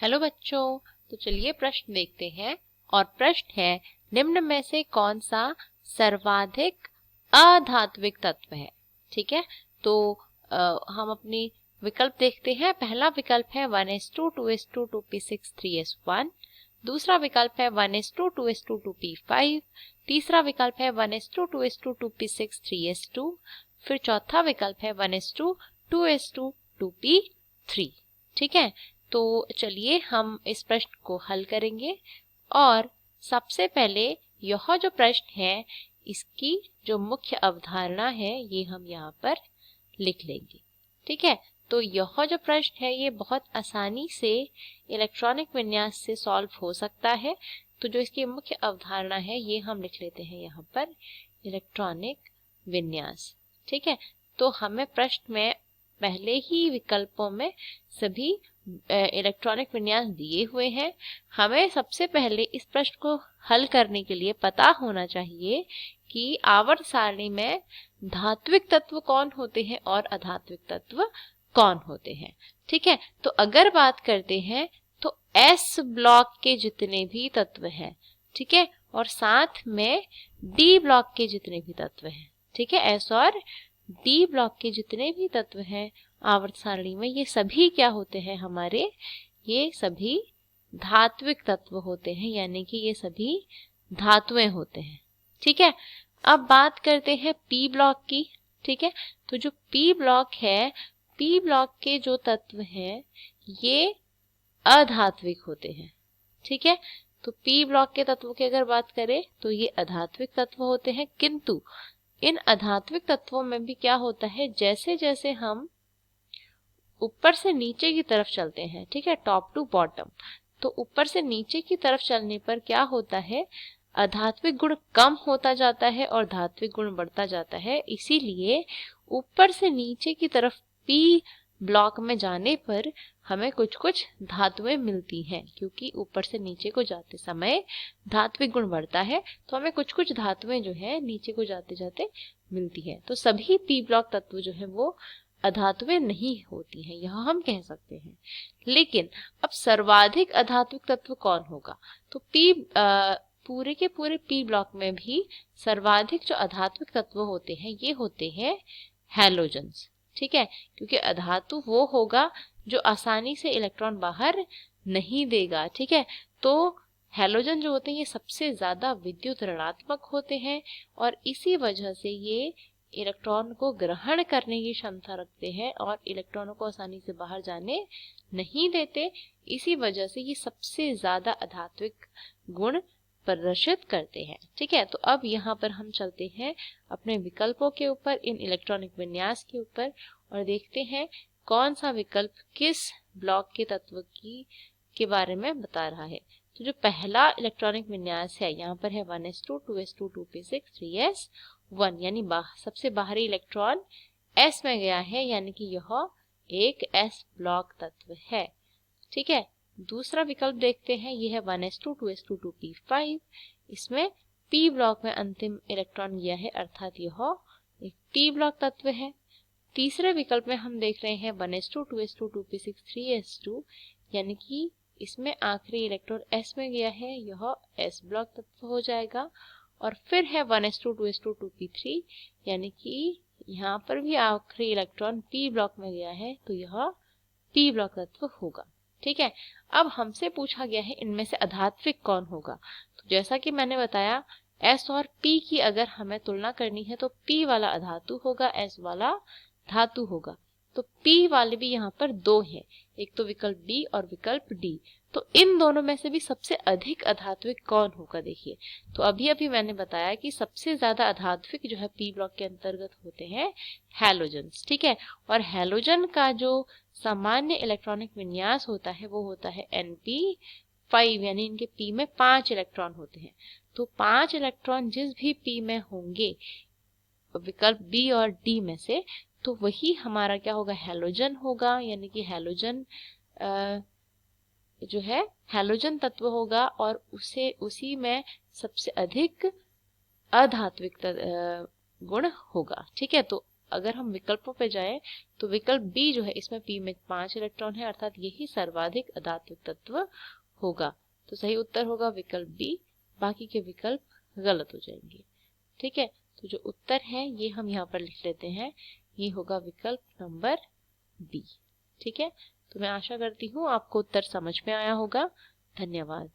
Hello बच्चों, तो चलिए प्रश्न देखते हैं। और प्रश्न है, निम्न में से कौन सा सर्वाधिक अधात्विक तत्व है। ठीक है, तो हम अपनी विकल्प देखते हैं। पहला विकल्प है 1:2, 2:2, 2p6, 3:1। दूसरा विकल्प है 1:2, 2:2, 2p5। तीसरा विकल्प है 1:2, 2:2, 2p6, 3:2। फिर चौथा विकल्प है 1:2, 2:2, 2p3। ठीक है, तो चलिए हम इस प्रश्न को हल करेंगे। और सबसे पहले यह जो प्रश्न है, इसकी जो मुख्य अवधारणा है ये हम यहाँ पर लिख लेंगे। ठीक है, तो यह जो प्रश्न है ये बहुत आसानी से इलेक्ट्रॉनिक विन्यास से सॉल्व हो सकता है। तो जो इसकी मुख्य अवधारणा है ये हम लिख लेते हैं यहाँ पर, इलेक्ट्रॉनिक विन्यास। ठीक है, तो हमें प्रश्न में पहले ही विकल्पों में सभी इलेक्ट्रॉनिक विन्यास दिए हुए हैं। हमें सबसे पहले इस प्रश्न को हल करने के लिए पता होना चाहिए कि आवर्त सारणी में धात्विक तत्व कौन होते हैं और अधात्विक तत्व कौन होते हैं। ठीक है, तो अगर बात करते हैं तो एस ब्लॉक के जितने भी तत्व हैं, ठीक है, और साथ में डी ब्लॉक के जितने भी तत्व हैं, ठीक है, एस और डी ब्लॉक के जितने भी तत्व हैं आवर्त सारणी में, ये सभी क्या होते हैं हमारे, ये सभी धात्विक तत्व होते हैं, यानी कि ये सभी धातुएं होते हैं। ठीक है, अब बात करते हैं पी ब्लॉक की। ठीक है, तो जो पी ब्लॉक है, पी ब्लॉक के जो तत्व हैं ये अधात्विक होते हैं। ठीक है, तो पी ब्लॉक के तत्वों की अगर बात करें तो ये अधात्विक तत्व होते हैं, किंतु इन अधात्विक तत्वों में भी क्या होता है, जैसे जैसे हम ऊपर से नीचे की तरफ चलते हैं, ठीक है, टॉप टू बॉटम, तो ऊपर से नीचे की तरफ चलने पर क्या होता है, अधात्विक गुण कम होता जाता है और धात्विक गुण बढ़ता जाता है। इसीलिए ऊपर से नीचे की तरफ पी ब्लॉक में जाने पर हमें कुछ कुछ धातुएं मिलती हैं, क्योंकि ऊपर से नीचे को जाते समय धात्विक गुण बढ़ता है, तो हमें कुछ कुछ धातुएं जो है नीचे को जाते जाते मिलती है। तो सभी पी ब्लॉक तत्व जो है वो अधातुएं नहीं होती हैं, यह हम कह सकते हैं। लेकिन अब सर्वाधिक अधात्विक तत्व कौन होगा, तो पूरे के पूरे पी ब्लॉक में भी सर्वाधिक जो अधात्विक तत्व होते हैं ये होते हैं हैलोजन्स। ठीक है, क्योंकि अधातु वो होगा जो आसानी से इलेक्ट्रॉन बाहर नहीं देगा। ठीक है, तो हैलोजन जो होते हैं ये सबसे ज्यादा विद्युत ऋणात्मक होते हैं और इसी वजह से ये इलेक्ट्रॉन को ग्रहण करने की क्षमता रखते हैं और इलेक्ट्रॉनों को आसानी से बाहर जाने नहीं देते। इसी वजह से ये सबसे ज्यादा अधात्विक गुण प्रदर्शित करते हैं। ठीक है, तो अब यहाँ पर हम चलते हैं अपने विकल्पों के ऊपर, इन इलेक्ट्रॉनिक विन्यास के ऊपर, और देखते हैं कौन सा विकल्प किस ब्लॉक के तत्व के बारे में बता रहा है। तो जो पहला इलेक्ट्रॉनिक विन्यास है यहाँ पर है 1:2, 2:2, 2p6, 3:1, यानी सबसे बाहरी इलेक्ट्रॉन s में गया है, यानी कि यह एक s ब्लॉक तत्व है। ठीक है, दूसरा विकल्प देखते हैं, यह है 1:2, 2:2, 2p5। इसमें p ब्लॉक में अंतिम इलेक्ट्रॉन गया है, अर्थात यह एक p ब्लॉक तत्व है। तीसरे विकल्प में हम देख रहे हैं 1:2, 2:2, 2p6, 3:2, यानी कि इसमें आखिरी इलेक्ट्रॉन s में गया है, यह s ब्लॉक तत्व हो जाएगा। और फिर है 1:2, 2:2, 2p3, यानी कि यहाँ पर भी आखिरी इलेक्ट्रॉन p ब्लॉक में गया है, तो यह p ब्लॉक तत्व होगा। ठीक है, अब हमसे पूछा गया है इनमें से अधात्विक कौन होगा। तो जैसा कि मैंने बताया, s और p की अगर हमें तुलना करनी है तो p वाला अधातु होगा, s वाला धातु होगा। तो p वाले भी यहाँ पर दो हैं, एक तो विकल्प D और विकल्प D। तो इन दोनों में से भी सबसे अधिक अधात्विक कौन होगा, देखिए। तो अभी अभी मैंने बताया कि सबसे ज्यादा अधात्विक जो है पी ब्लॉक के अंतर्गत होते हैं हैलोजन्स। ठीक है, और हैलोजन का जो सामान्य इलेक्ट्रॉनिक विन्यास होता है वो होता है Np5, यानी इनके p में 5 इलेक्ट्रॉन होते हैं। तो 5 इलेक्ट्रॉन जिस भी p में होंगे विकल्प B और D में से, तो वही हमारा क्या होगा, हैलोजन होगा, यानी कि हैलोजन जो है हैलोजन तत्व होगा और उसी में सबसे अधिक अधात्विक गुण होगा। ठीक है, तो अगर हम विकल्पों पे जाएं तो विकल्प बी जो है इसमें p में 5 इलेक्ट्रॉन है, अर्थात यही सर्वाधिक अधात्विक तत्व होगा। तो सही उत्तर होगा विकल्प बी, बाकी के विकल्प गलत हो जाएंगे। ठीक है, तो जो उत्तर है ये हम यहाँ पर लिख लेते हैं, ये होगा विकल्प नंबर बी। ठीक है, तो मैं आशा करती हूँ आपको उत्तर समझ में आया होगा। धन्यवाद।